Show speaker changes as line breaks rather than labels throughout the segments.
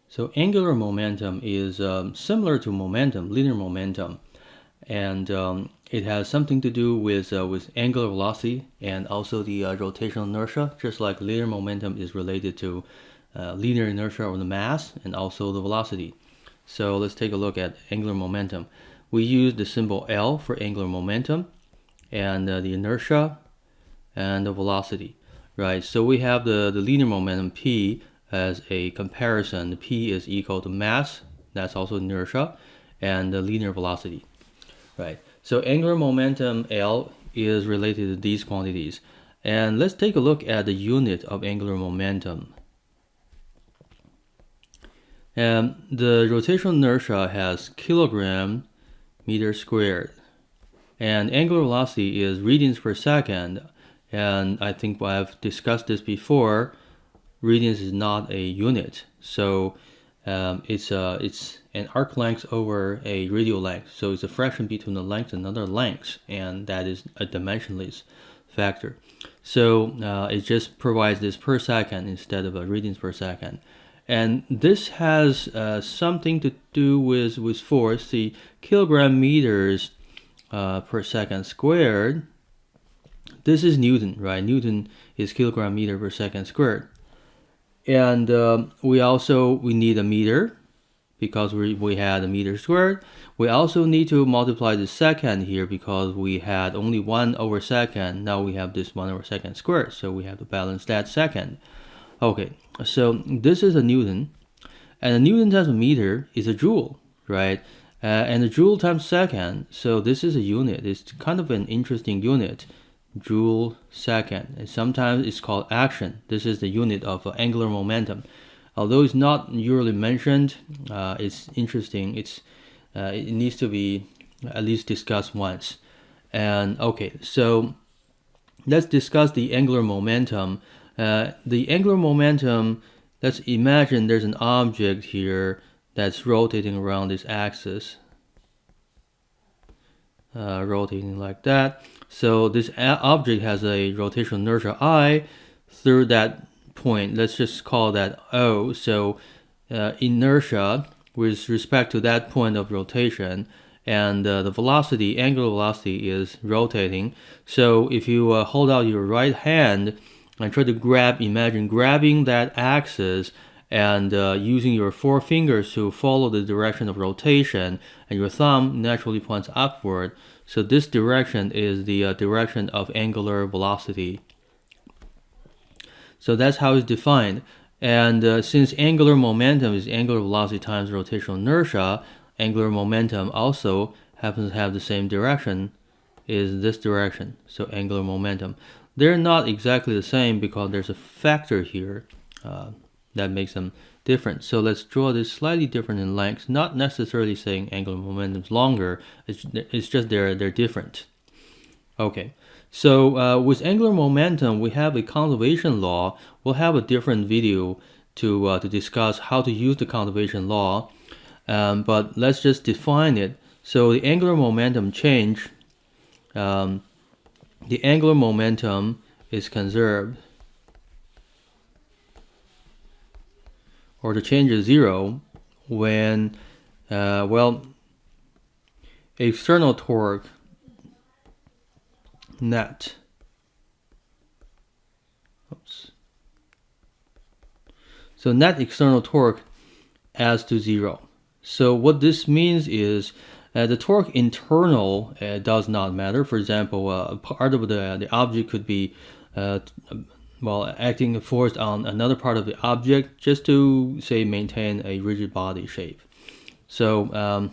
So angular momentum is similar to momentum, linear momentum, and it has something to do with angular velocity and also the rotational inertia, just like linear momentum is related to linear inertia of the mass and also the velocity. So let's take a look at angular momentum. We use the symbol L for angular momentum and the inertia and the velocity, right? So we have the linear momentum P as a comparison. P is equal to mass, that's also inertia, and the linear velocity, right? So angular momentum L is related to these quantities. And let's take a look at the unit of angular momentum. And the rotational inertia has kilogram meter squared. And angular velocity is radians per second. And I think I've discussed this before. Radians is not a unit. So it's an arc length over a radial length. So it's a fraction between the length and another length. And that is a dimensionless factor. So it just provides this per second instead of a radians per second. And this has something to do with force. The kilogram meters per second squared. This is Newton, right? Newton is kilogram meter per second squared. And we need a meter because we had a meter squared. We also need to multiply the second here because we had only 1 over second. Now we have this 1 over second squared. So we have to balance that second. Okay, so this is a Newton, and a Newton times a meter is a joule, right? And a joule times second, so this is a unit. It's kind of an interesting unit, joule second. And sometimes it's called action. This is the unit of angular momentum. Although it's not usually mentioned, it's interesting. It needs to be at least discussed once. And okay, so let's discuss the angular momentum. The angular momentum, let's imagine there's an object here that's rotating around this axis. Rotating like that. So this object has a rotational inertia I through that point. Let's just call that O. So inertia with respect to that point of rotation, and the velocity, angular velocity, is rotating. So if you hold out your right hand and try to imagine grabbing that axis and using your 4 fingers to follow the direction of rotation, and your thumb naturally points upward. So this direction is the direction of angular velocity. So that's how it's defined. And since angular momentum is angular velocity times rotational inertia, angular momentum also happens to have the same direction, is this direction. So angular momentum. They're not exactly the same because there's a factor here that makes them different. So let's draw this slightly different in length, not necessarily saying angular momentum is longer, it's just they're different. Okay, so with angular momentum, we have a conservation law. We'll have a different video to discuss how to use the conservation law, but let's just define it. So the angular momentum change, the angular momentum is conserved, or the change is 0 when, external torque net. So net external torque adds to 0. So what this means is the torque internal does not matter. For example, part of the object could be acting a force on another part of the object just to, say, maintain a rigid body shape. So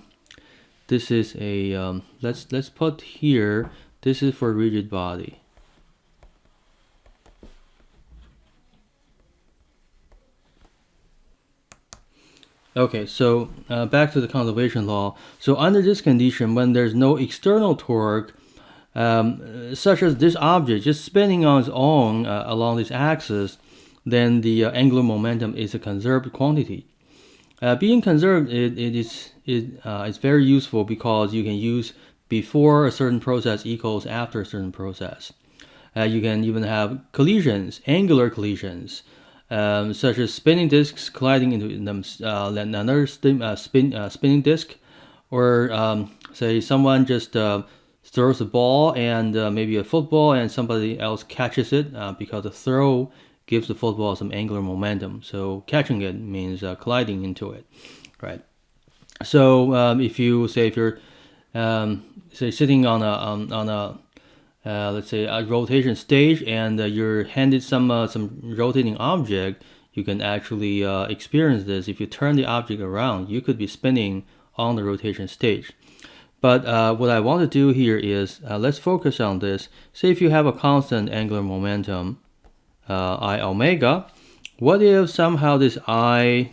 this is a let's put here, this is for rigid body. Okay, so back to the conservation law. So under this condition, when there's no external torque, such as this object just spinning on its own along this axis, then the angular momentum is a conserved quantity. Being conserved, it's very useful because you can use before a certain process equals after a certain process. You can even have collisions, angular collisions. such as spinning disks colliding into another spinning disk, or say someone just throws a ball and maybe a football, and somebody else catches it because the throw gives the football some angular momentum. So catching it means colliding into it, right? So if you're say sitting on a let's say a rotation stage, and you're handed some rotating object, you can actually experience this. If you turn the object around, you could be spinning on the rotation stage. But what I want to do here is let's focus on this. Say if you have a constant angular momentum, I omega, what if somehow this I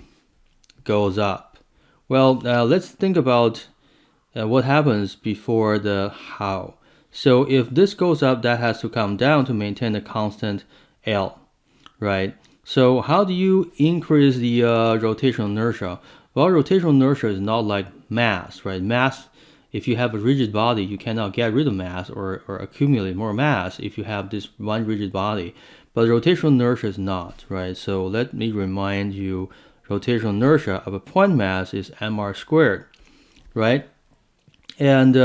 goes up? Well, let's think about what happens before the how. So if this goes up, that has to come down to maintain a constant L, right? So how do you increase the rotational inertia? Well, rotational inertia is not like mass, right? Mass, if you have a rigid body, you cannot get rid of mass or accumulate more mass if you have this one rigid body. But rotational inertia is not, right? So let me remind you, rotational inertia of a point mass is mr squared, right? And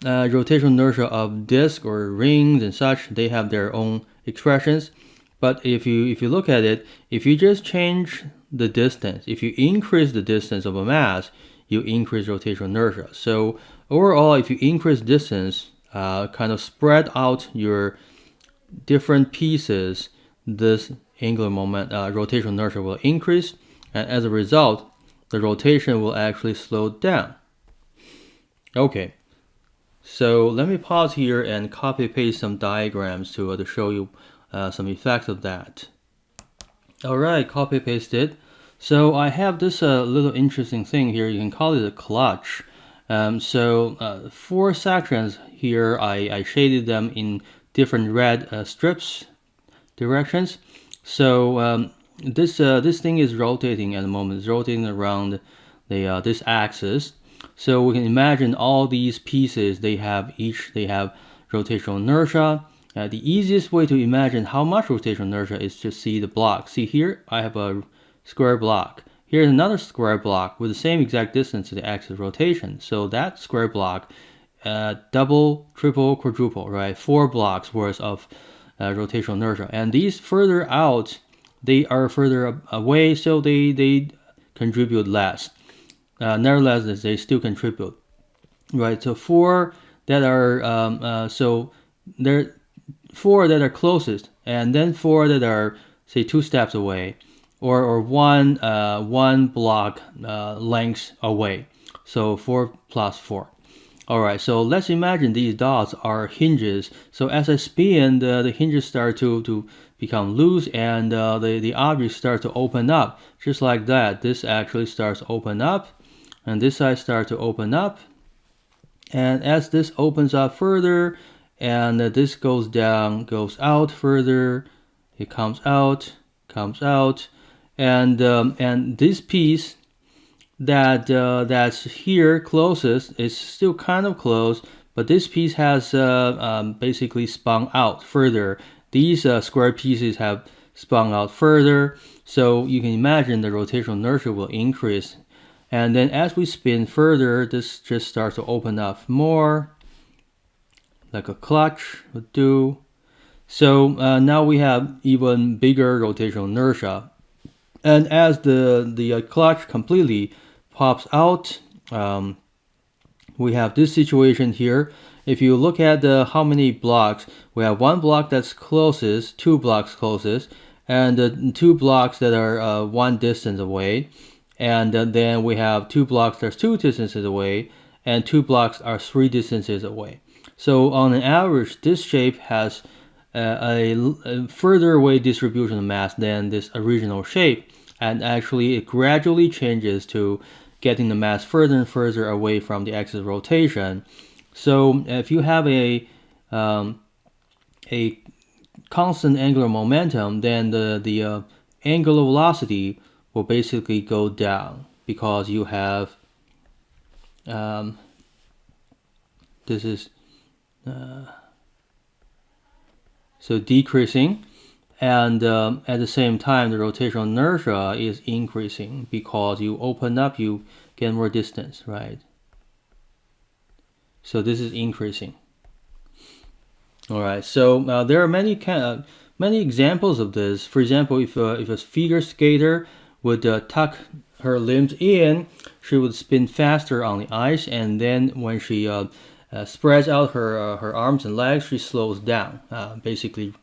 rotational inertia of disk or rings and such, they have their own expressions. But if you look at it, if you just change the distance, if you increase the distance of a mass, you increase rotational inertia. So overall, if you increase distance, kind of spread out your different pieces, this angular moment rotational inertia will increase, and as a result, the rotation will actually slow down. Okay, so let me pause here and copy paste some diagrams to show you some effects of that. Alright, copy pasted. So I have this little interesting thing here. You can call it a clutch. So 4 sections here, I shaded them in different red strips directions. So this thing is rotating at the moment. It's rotating around this axis. So we can imagine all these pieces, they have rotational inertia. The easiest way to imagine how much rotational inertia is to see the block. See here, I have a square block. Here's another square block with the same exact distance to the axis rotation. So that square block, double, triple, quadruple, right? 4 blocks worth of rotational inertia. And these further out, they are further away, so they contribute less. Nevertheless, they still contribute, right? So 4 that are so there 4 that are closest, and then 4 that are, say, 2 steps away, or one block length away. So 4 plus 4. All right, so let's imagine these dots are hinges. So as I spin, the hinges start to become loose, and the object starts to open up, just like that. This actually starts to open up, and this side starts to open up. And as this opens up further, and this goes down, goes out further, it comes out, and this piece that's here closest is still kind of close, but this piece has basically spun out further. These square pieces have spun out further, so you can imagine the rotational inertia will increase. And then as we spin further, this just starts to open up more, like a clutch would do. So now we have even bigger rotational inertia. And as the clutch completely pops out, we have this situation here. If you look at how many blocks, we have 1 block that's closest, 2 blocks closest, and 2 blocks that are 1 distance away. And then we have 2 blocks that's 2 distances away, and 2 blocks are 3 distances away. So on an average, this shape has a further away distribution of mass than this original shape, and actually it gradually changes to getting the mass further and further away from the axis of rotation. So if you have a constant angular momentum, then the angular velocity will basically go down, because you have this is so decreasing, and at the same time, the rotational inertia is increasing because you open up, you get more distance, right? So this is increasing. All right. So there are many examples of this. For example, if a figure skater would tuck her limbs in, she would spin faster on the ice, and then when she spreads out her arms and legs, she slows down, basically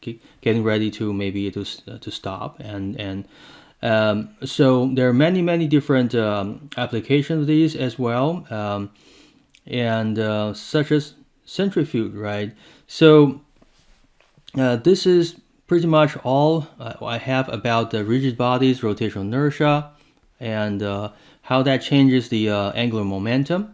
getting ready to maybe to stop. And so there are many different applications of these as well, and such as centrifuge, right? So this is pretty much all I have about the rigid bodies, rotational inertia, and how that changes the angular momentum.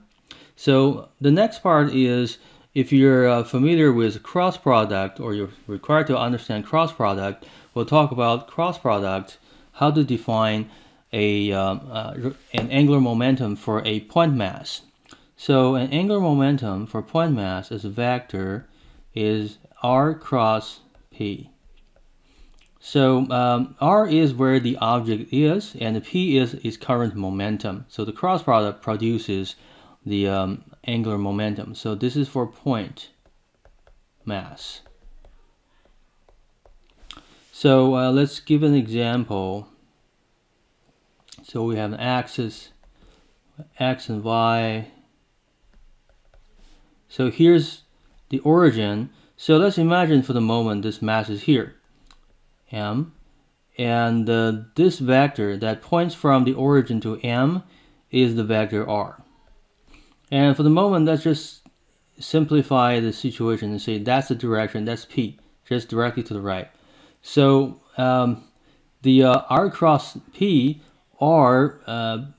So the next part is, if you're familiar with cross product, or you're required to understand cross product, we'll talk about cross product, how to define an angular momentum for a point mass. So an angular momentum for point mass as a vector is r cross p. So r is where the object is, and p is current momentum. So the cross product produces the angular momentum. So this is for point mass. So let's give an example. So we have an axis, x and y. So here's the origin. So let's imagine for the moment this mass is here, m, and this vector that points from the origin to m is the vector r. And for the moment, let's just simplify the situation and say that's the direction, that's p, just directly to the right. So the r cross p, r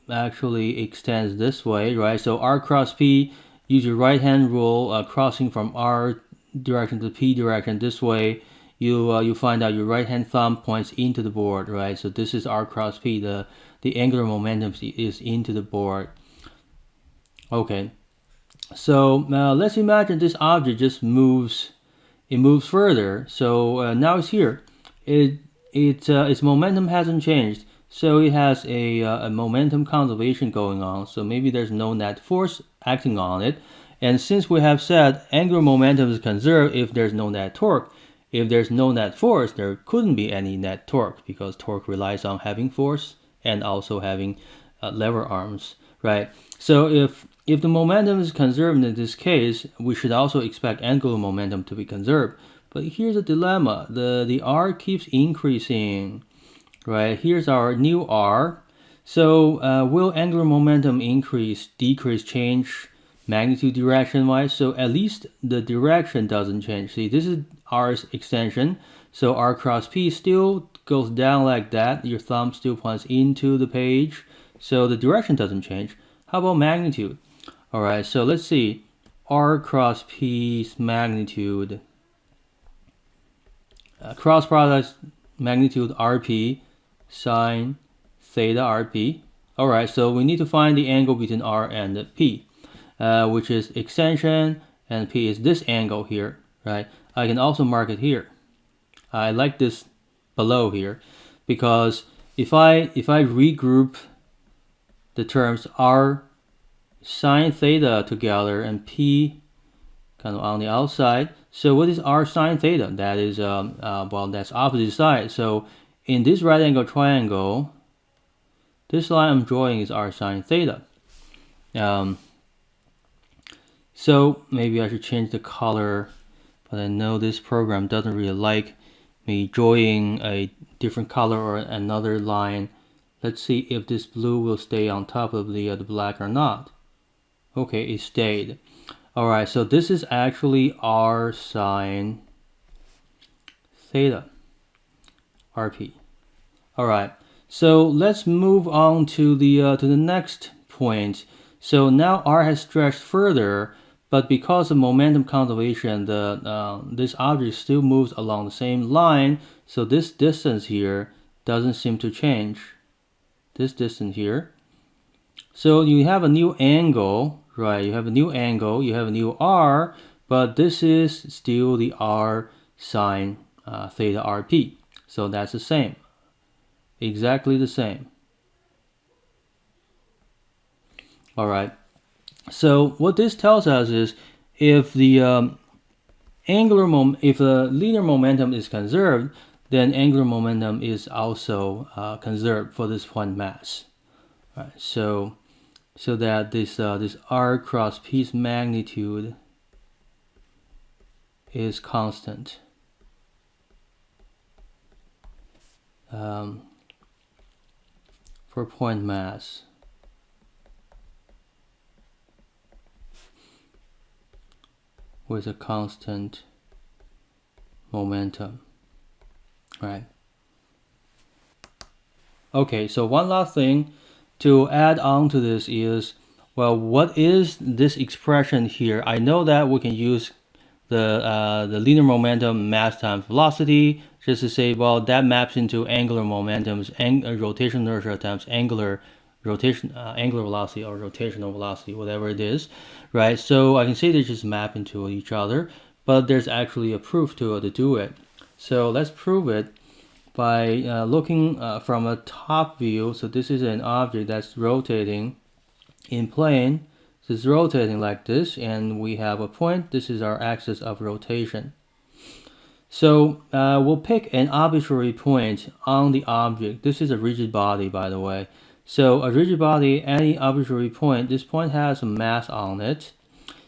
actually extends this way, right? So r cross p, use your right hand rule, crossing from r direction to p direction. This way, you find out your right hand thumb points into the board, right? So this is r cross p. The angular momentum is into the board. Okay, so now let's imagine this object just moves. It moves further. So now it's here. Its momentum hasn't changed. So it has a momentum conservation going on. So maybe there's no net force acting on it. And since we have said angular momentum is conserved if there's no net torque, if there's no net force, there couldn't be any net torque, because torque relies on having force and also having lever arms, right? So if the momentum is conserved in this case, we should also expect angular momentum to be conserved. But here's a dilemma. The r keeps increasing, right? Here's our new r. So will angular momentum increase, decrease, change magnitude direction-wise? So at least the direction doesn't change. See, this is r's extension. So r cross p still goes down like that. Your thumb still points into the page. So the direction doesn't change. How about magnitude? All right, so let's see. R cross P's magnitude. Cross product magnitude RP sine theta RP. All right, so we need to find the angle between R and P, which is extension, and P is this angle here, right? I can also mark it here. I like this below here, because if I regroup the terms R sine theta together and P kind of on the outside. So what is r sine theta? That is, well, that's opposite side. So in this right angle triangle, this line I'm drawing is r sine theta. So maybe I should change the color, but I know this program doesn't really like me drawing a different color or another line. Let's see if this blue will stay on top of the black or not. Okay, it stayed. All right, so this is actually r sine theta, rp. All right, so let's move on to the next point. So now r has stretched further, but because of momentum conservation, this object still moves along the same line. So this distance here doesn't seem to change. This distance here. So you have a new angle. Right, you have a new angle, you have a new r, but this is still the r sine theta rp. So that's the same, exactly the same. All right. So what this tells us is if the if the linear momentum is conserved, then angular momentum is also conserved for this point mass. All right. So that this r cross p's magnitude is constant. For point mass. With a constant momentum, right? Okay, so one last thing to add on to this is, well, what is this expression here? I know that we can use the linear momentum mass times velocity just to say, well, that maps into angular momentum's rotational inertia times angular velocity or rotational velocity, whatever it is, right? So I can say they just map into each other, but there's actually a proof to do it. So let's prove it by looking from a top view. So this is an object that's rotating in plane. So it's rotating like this, and we have a point. This is our axis of rotation. So we'll pick an arbitrary point on the object. This is a rigid body, by the way. So a rigid body, any arbitrary point, this point has a mass on it.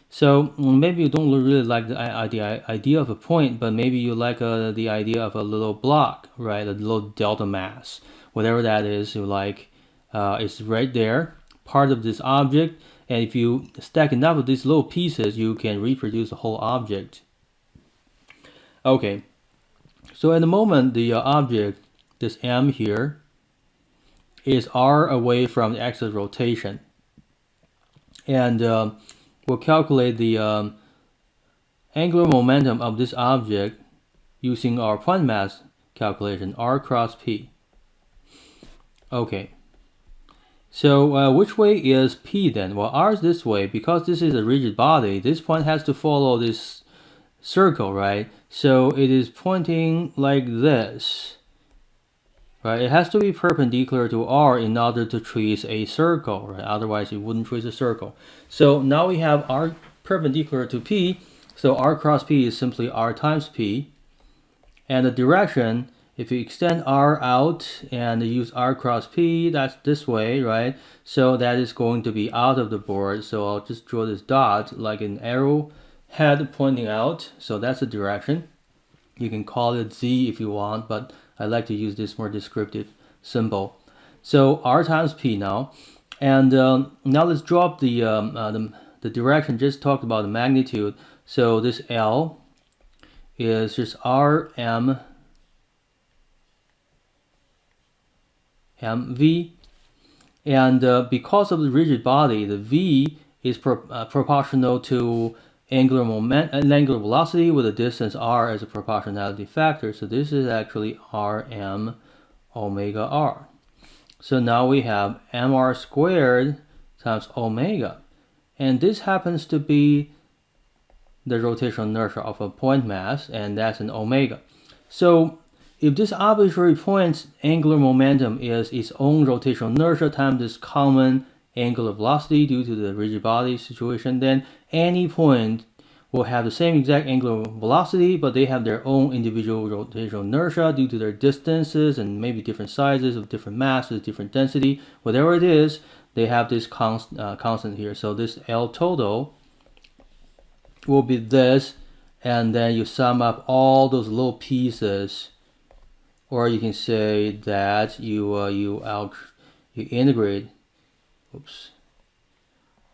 So maybe you don't really like the idea of a point, but maybe you like the idea of a little block, right? A little delta mass, whatever that is you like. It's right there, part of this object. And if you stack enough of these little pieces, you can reproduce the whole object. Okay, so at the moment, the object, this M here, is r away from the axis of rotation. And we'll calculate the angular momentum of this object using our point mass calculation, r cross p. Okay, so which way is p then? Well, r is this way. Because this is a rigid body, this point has to follow this circle, right? So it is pointing like this, right? It has to be perpendicular to r in order to trace a circle, right? Otherwise it wouldn't trace a circle. So now we have r perpendicular to p, so r cross p is simply r times p. And the direction, if you extend r out and use r cross p, that's this way, right? So that is going to be out of the board. So I'll just draw this dot like an arrow head pointing out. So that's the direction. You can call it z if you want, but I like to use this more descriptive symbol. So r times p now. And now let's drop the direction. Just talked about the magnitude. So this L is just rm mv. And because of the rigid body, the v is proportional to angular velocity with a distance r as a proportionality factor. So this is actually rm omega r. So now we have mr squared times omega. And this happens to be the rotational inertia of a point mass, and that's an omega. So if this arbitrary point's angular momentum is its own rotational inertia times this common angular velocity due to the rigid body situation, then any point will have the same exact angular velocity, but they have their own individual rotational inertia due to their distances and maybe different sizes of different masses, different density, whatever it is, they have this constant here. So this L total will be this, and then you sum up all those little pieces, or you can say that you integrate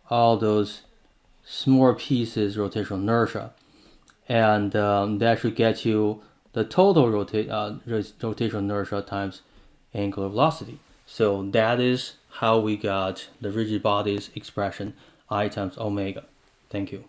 all those small pieces rotational inertia, and that should get you the total rotational inertia times angular velocity. So that is how we got the rigid body's expression I times omega. Thank you.